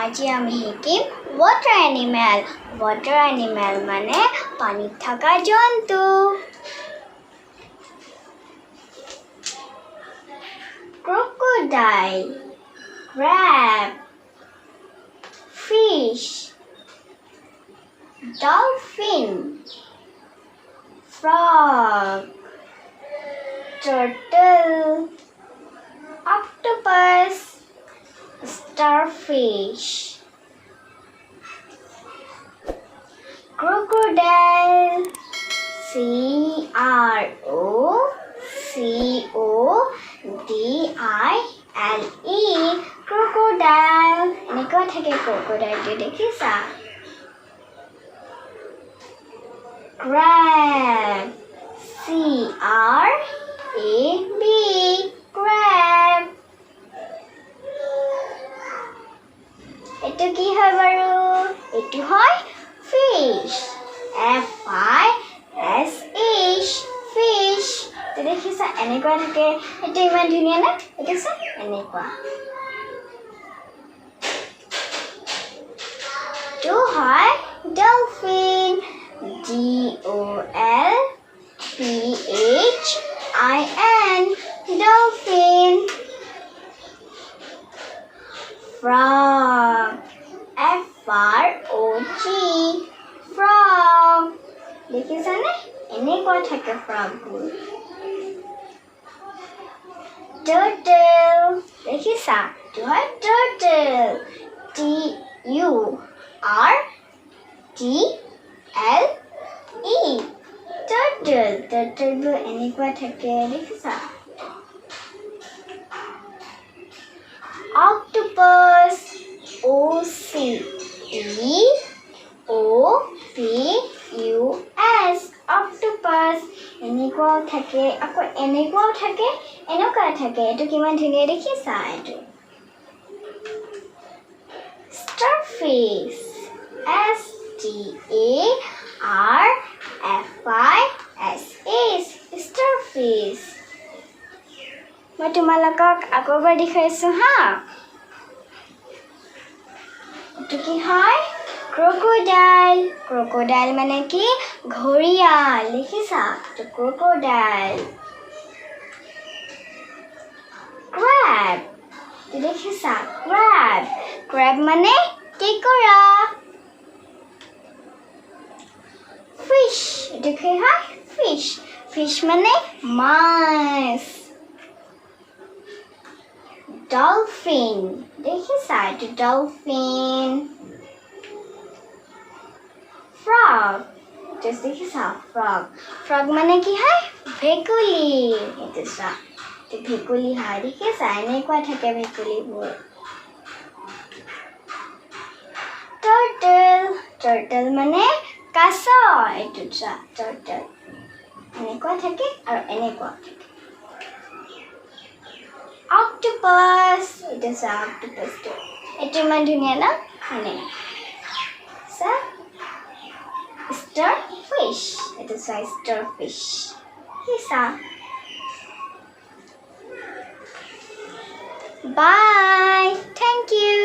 আজি আমি শিকিম water animal. Water animal মানে পানীত থকা জন্তু. Crocodile, crab, fish, dolphin, frog, turtle, octopus, starfish. Crocodile, C-R-O-C-O-D-I-L-E, crocodile. এনেকুৱা থাকে crocodile টো দেখিছা? Crab, C-R-A-B, crab. এইটো কি হয় বাৰু? এইটো হয় fish, F-I-S-H, fish. তো দেখিছা এনেকুৱা থাকে. এইটো ইমান ধুনীয়া না? দেখিছা এনেকুৱা. তো হয় dolphin, D-O-L-P-H-I-N, dolphin. Frog, F-R-O-G, frog. দেখিছা নে? এনেকুৱা থাকে frogবোৰ. Turtle, দেখিছা? এইটো হয় turtle, T-U-R-T-L-E, turtle. Turtleবোৰ এনেকুৱা থাকে দেখিছা? Octopus, O-C-T-O-P-U-S, octopus. এনেকুৱাও থাকে, আকৌ এনেকুৱাও থাকে, এনেকুৱা থাকে. এইটো কিমান ধুনীয়া দেখিছা এইটো? Starfish, S-T-A-R-F-I-S-H, starfish. মই তোমালোকক আকৌ এবাৰ দেখাইছোঁ হা. এইটো কি হয়? Crocodile. Crocodile মানে কি? ঘৰিয়াল. দেখিছা? এইটো crocodile. Crab. দেখিছা? Crab. Crab মানে কেঁকোৰা. Fish. এইটো কি হয়? Fish. Fish মানে মাছ. Dolphin. দেখিছা? এইটো dolphin. Frog. Just দেখিছা? Frog. Frog মানে কি হয়? ভেকুলী. এইটো চা. এইটো ভেকুলী হয়. দেখিছা? এনেকুৱা থাকে ভেকুলীবোৰ. Turtle. Turtle মানে কাছ. এইটো চা. Turtle. এনেকুৱা থাকে আৰু এনেকুৱা থাকে. Octopus. Itu sa octopus tu. Itu iman dunia na? Ano? Sa starfish. Itu sa starfish. Isa. Bye. Thank you.